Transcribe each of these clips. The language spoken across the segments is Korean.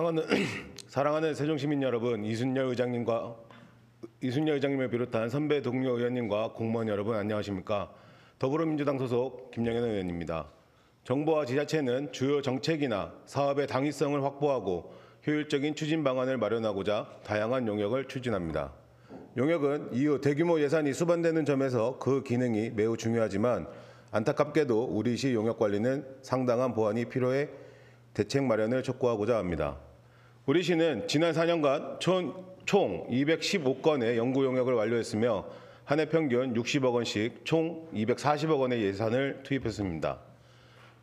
사랑하는 사랑하는 세종시민 여러분, 이순열 의장님을 비롯한 선배 동료 의원님과 공무원 여러분 안녕하십니까? 더불어민주당 소속 김영현 의원입니다. 정부와 지자체는 주요 정책이나 사업의 당위성을 확보하고 효율적인 추진 방안을 마련하고자 다양한 용역을 추진합니다. 용역은 이후 대규모 예산이 수반되는 점에서 그 기능이 매우 중요하지만 안타깝게도 우리시 용역관리는 상당한 보완이 필요해 대책 마련을 촉구하고자 합니다. 우리시는 지난 4년간 총 215건의 연구 용역을 완료했으며 한 해 평균 60억 원씩 총 240억 원의 예산을 투입했습니다.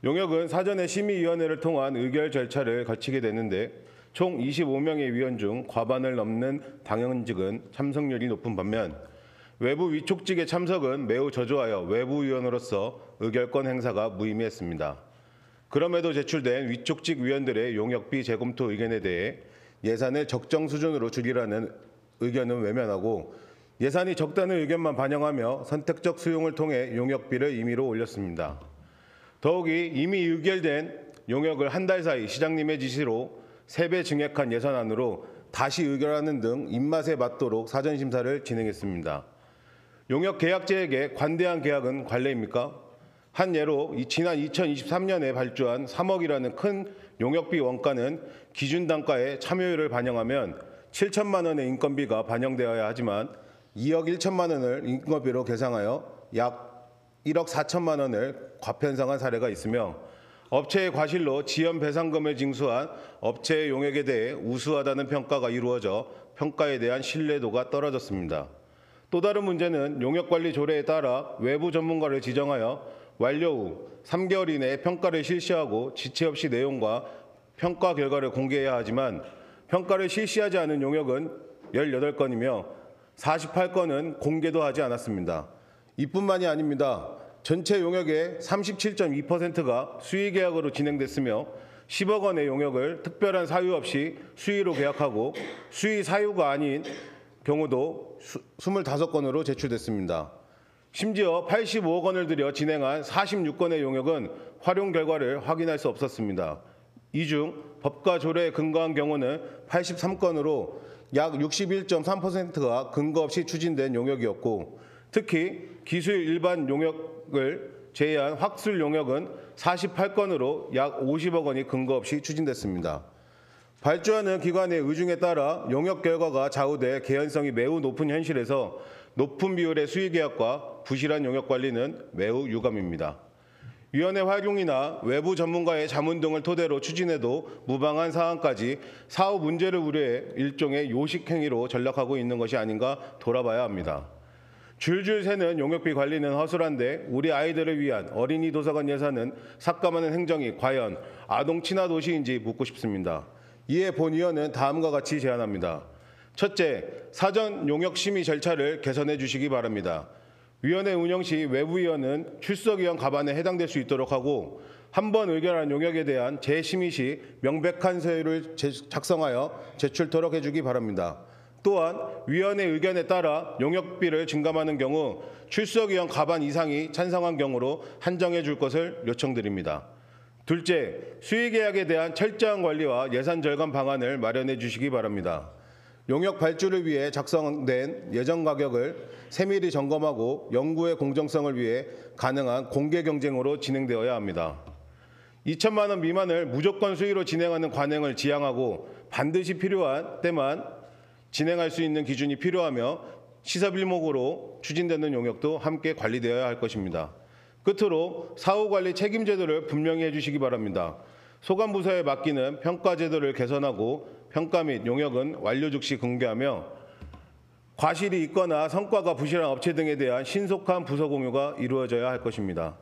용역은 사전에 심의위원회를 통한 의결 절차를 거치게 되는데 총 25명의 위원 중 과반을 넘는 당연직은 참석률이 높은 반면 외부 위촉직의 참석은 매우 저조하여 외부위원으로서 의결권 행사가 무의미했습니다. 그럼에도 제출된 위촉직 위원들의 용역비 재검토 의견에 대해 예산을 적정 수준으로 줄이라는 의견은 외면하고 예산이 적다는 의견만 반영하며 선택적 수용을 통해 용역비를 임의로 올렸습니다. 더욱이 이미 의결된 용역을 한 달 사이 시장님의 지시로 3배 증액한 예산안으로 다시 의결하는 등 입맛에 맞도록 사전심사를 진행했습니다. 용역 계약자에게 관대한 계약은 관례입니까? 한 예로 지난 2023년에 발주한 3억이라는 큰 용역비 원가는 기준 단가의 참여율을 반영하면 7천만 원의 인건비가 반영되어야 하지만 2억 1천만 원을 인건비로 계상하여 약 1억 4천만 원을 과편성한 사례가 있으며 업체의 과실로 지연 배상금을 징수한 업체의 용역에 대해 우수하다는 평가가 이루어져 평가에 대한 신뢰도가 떨어졌습니다. 또 다른 문제는 용역관리 조례에 따라 외부 전문가를 지정하여 완료 후 3개월 이내에 평가를 실시하고 지체 없이 내용과 평가 결과를 공개해야 하지만 평가를 실시하지 않은 용역은 18건이며 48건은 공개도 하지 않았습니다. 이뿐만이 아닙니다. 전체 용역의 37.2%가 수의계약으로 진행됐으며 10억 원의 용역을 특별한 사유 없이 수의로 계약하고 수의 사유가 아닌 경우도 25건으로 제출됐습니다. 심지어 85억 원을 들여 진행한 46건의 용역은 활용 결과를 확인할 수 없었습니다. 이 중 법과 조례에 근거한 경우는 83건으로 약 61.3%가 근거 없이 추진된 용역이었고 특히 기술 일반 용역을 제외한 학술 용역은 48건으로 약 50억 원이 근거 없이 추진됐습니다. 발주하는 기관의 의중에 따라 용역 결과가 좌우돼 개연성이 매우 높은 현실에서 높은 비율의 수의계약과 부실한 용역 관리는 매우 유감입니다. 위원회 활용이나 외부 전문가의 자문 등을 토대로 추진해도 무방한 사안까지 사후 문제를 우려해 일종의 요식행위로 전락하고 있는 것이 아닌가 돌아봐야 합니다. 줄줄 새는 용역비 관리는 허술한데 우리 아이들을 위한 어린이 도서관 예산은 삭감하는 행정이 과연 아동 친화 도시인지 묻고 싶습니다. 이에 본위원은 다음과 같이 제안합니다. 첫째, 사전 용역 심의 절차를 개선해 주시기 바랍니다. 위원회 운영 시 외부위원은 출석위원 가반에 해당될 수 있도록 하고 한 번 의결한 용역에 대한 재심의 시 명백한 서류를 작성하여 제출토록 해주기 바랍니다. 또한 위원회 의견에 따라 용역비를 증감하는 경우 출석위원 가반 이상이 찬성한 경우로 한정해 줄 것을 요청드립니다. 둘째, 수의계약에 대한 철저한 관리와 예산 절감 방안을 마련해 주시기 바랍니다. 용역 발주를 위해 작성된 예정 가격을 세밀히 점검하고 연구의 공정성을 위해 가능한 공개 경쟁으로 진행되어야 합니다. 2천만 원 미만을 무조건 수의로 진행하는 관행을 지향하고 반드시 필요한 때만 진행할 수 있는 기준이 필요하며 시사빌목으로 추진되는 용역도 함께 관리되어야 할 것입니다. 끝으로 사후관리 책임제도를 분명히 해주시기 바랍니다. 소관부서에 맡기는 평가제도를 개선하고 평가 및 용역은 완료 즉시 공개하며 과실이 있거나 성과가 부실한 업체 등에 대한 신속한 부서 공유가 이루어져야 할 것입니다.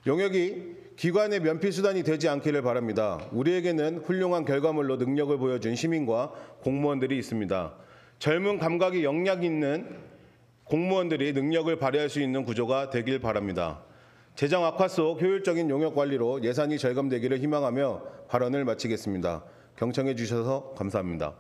용역이 기관의 면피수단이 되지 않기를 바랍니다. 우리에게는 훌륭한 결과물로 능력을 보여준 시민과 공무원들이 있습니다. 젊은 감각이 역량 있는 공무원들이 능력을 발휘할 수 있는 구조가 되길 바랍니다. 재정 악화 속 효율적인 용역 관리로 예산이 절감되기를 희망하며 발언을 마치겠습니다. 경청해 주셔서 감사합니다.